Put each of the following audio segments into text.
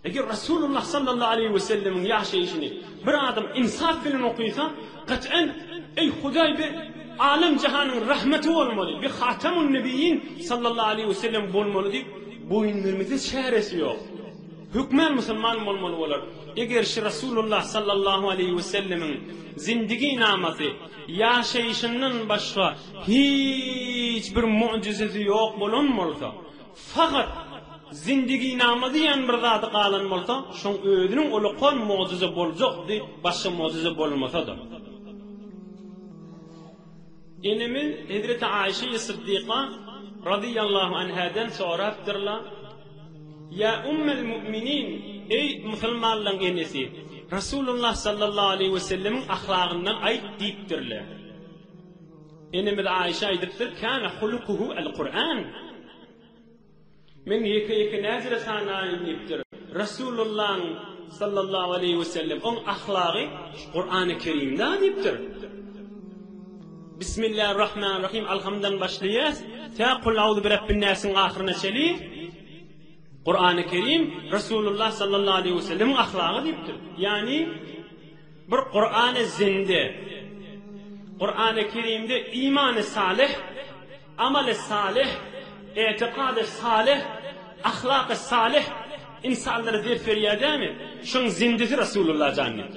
Eğer Resulullah sallallahu aleyhi ve sellemin yaşayışını bir adam insaf bilen okuysa, kat'en ey Huday bir alem cihanın rahmeti olmalı, bir Hatemun Nebiyyin sallallahu aleyhi ve sellem olmalı deyip boyunlarımızda çaresi yok. Hükmen Müslüman olmalı olur. Eğer Resulullah sallallahu aleyhi ve sellemin zindigi namazı yaşayışının başka hiçbir mucizesi yok bulunmalısa, fakat zindigi namazı yan bir zatı qalanmalısa, şoň özünün ulukon mucize bolacak deyip başka mucize bolmasadır. Enimiz Hazreti Ayşe-i Sıddika radıyallahu anhadan soraptırlar. Ya ummel müminin, ey Müslümanların enesi, Resulullah sallallahu aleyhi ve sellemin ahlakından ayet deyiptirler. Enimiz Ayşe aydıptır, kâne hulukuhu el-Kur'an. Men yeke nazire sana ayettir. Resulullah sallallahu aleyhi ve sellem on ahlakı Kur'an-ı Kerim'de deyiptir. Bismillahirrahmanirrahim. Alhamdan başlayız. Ta kul auzu bi rabbin nas'ın ahirine çeli. Kur'an-ı Kerim Resulullah sallallahu aleyhi ve sellem'in ahlakı deyiptir. Yani bir Kur'an-ı zinde, Kur'an-ı Kerim'de iman-ı salih, amel-i salih, i'tikad-ı salih, ahlak-ı salih insanlara zerf veriyor değil mi? Şun zindesi Resulullah cennet.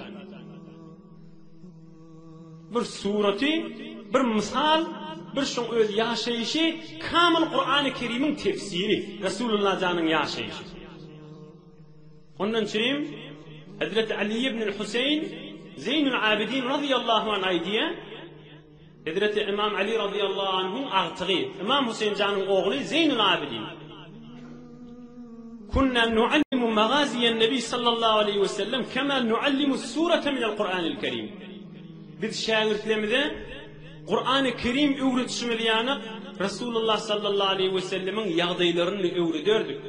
Bir sureti, bir misal, bir şun öz yaşayışı, kamil Kur'an-ı Kerim'in tefsiri, Resulullah canın yaşayışı. Ondan çireyim, Hazreti Ali ibn Hüseyin, Zeynül Abidin radıyallahu anh aydiye, Hazreti İmam Ali radıyallahu anh'ın ağtığı, İmam Hüseyin canın oğlu Zeynül Abidin. Kunna nuallimu magaziyen Nebi sallallahu aleyhi ve sellem kema nuallimu surete minel Kur'an-ı Kerim. Biz şagirdlerimize Kur'an-ı Kerim öğretişimiz yani Resulullah sallallahu aleyhi ve sellemin yağdaylarını öğretiyorduk.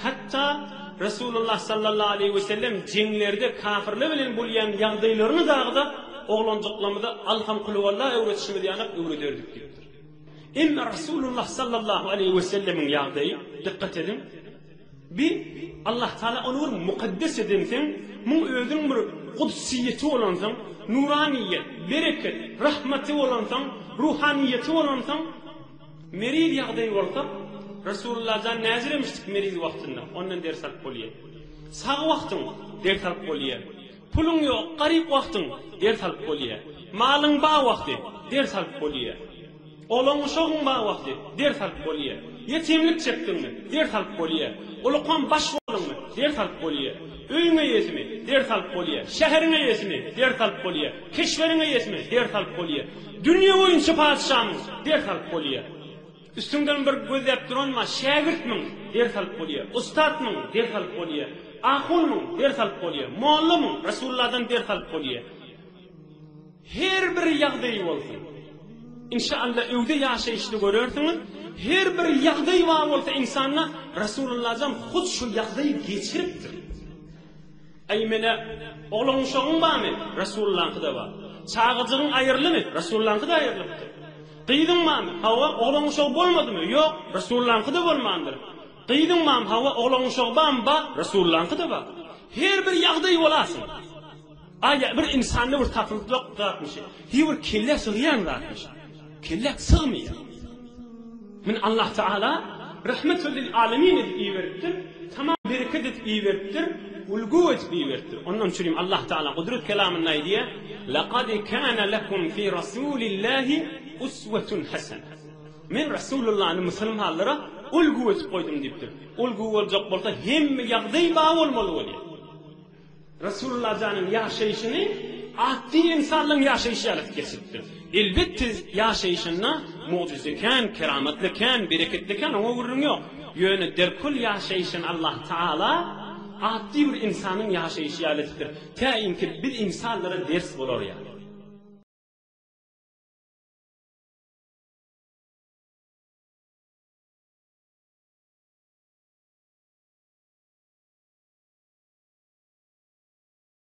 Hatta Resulullah sallallahu aleyhi ve sellem cenglerde kafirle bilen bulayan yağdaylarını dağda oğlancıklamada alham kuluvallah öğretişimiz yani öğretiyorduk. İmme Resulullah sallallahu aleyhi ve sellemin yağdayı, dikkat edin, bir Allah Teala onu mukaddes edinsin, mun özün bir kudsiyeti olansan, nuraniyet, bereket, rahmeti olansan, ruhaniyeti olansan, merid yağdayı olsa, Resulullah'dan nazir emiştik merid vaktinde, ondan ders alıp oluyor. Sağ vaktin ders alıp oluyor. Pulun yok, garip vaktin ders alıp oluyor. Malın bağ vakti ders alıp oluyor. Oğlun uşağın bağ vakti ders alıp oluyor. Yetimlik çektin mi? Ders alıp oluyor. Ulukan baş olun mu? Ders alıp oluyor. Öyüne yesmi? Ders alıp oluyor. Şehrine yesmi? Ders alıp oluyor. Keşverine yesmi? Ders alıp oluyor. Dünya oyuncu padişahımız ders alıp oluyor. Üstünden bir göz yaptırınma, şagirt mi? Ders alıp oluyor. Ustad mı? Ders alıp oluyor. Ahul mu? Ders alıp oluyor. Muallim mu? Resulullah'dan ders alıp oluyor. Her bir yağdayı olsun. İnşallah evde yaşayışını görürsünüz. Her bir yağdayı var olsa insanla Resulullah'dan hud şu yağdayı geçiriptir. Eymene oğlun uşağın var mı? Resulullah'ın da var. Çağıcığın ayrılı mı? Resulullah'ın da ayrılıptır. Kıydın var mı? Hava oğlun uşağı olmadı mı? Yok. Resulullah'ın da olmandır. Kıydın var mı? Hava oğlun uşağı var mı? Resulullah'ın da var. Her bir yağdayı olasın. Aya bir insanlı bir tatlılık dağıtmış. Bir kelle sığıyan dağıtmış. Kelle sığmıyor. Min Allah Teala rahmetül lil alemin edip iyi veriptir. Tamam bereket edip iyi veriptir. Ulgu edip iyi veriptir. Ondan çürüyüm Allah Teala kudret kelamına diye لَقَدْ كَانَ لَكُمْ فِي رَسُولِ اللّٰهِ اُسْوَةٌ حَسَنَةٌ. Men Resulullah'ın Müslümanlara ulgu edip koydum deyiptir. Ulgu olacak olsa hem yağdayı bağ olmalı oluyor. Resulullah canın yaşayışını addi insanlığın yaşayışı alıp kesiptir. Elbette yaşayışına mucizekan, kerametlikan, bereketlikan ona vurun yok. Yönü derkul yaşayışın Allah Teala addi bir insanın yaşayışı alıptır. Ta inki bir insanlara ders bulur yani.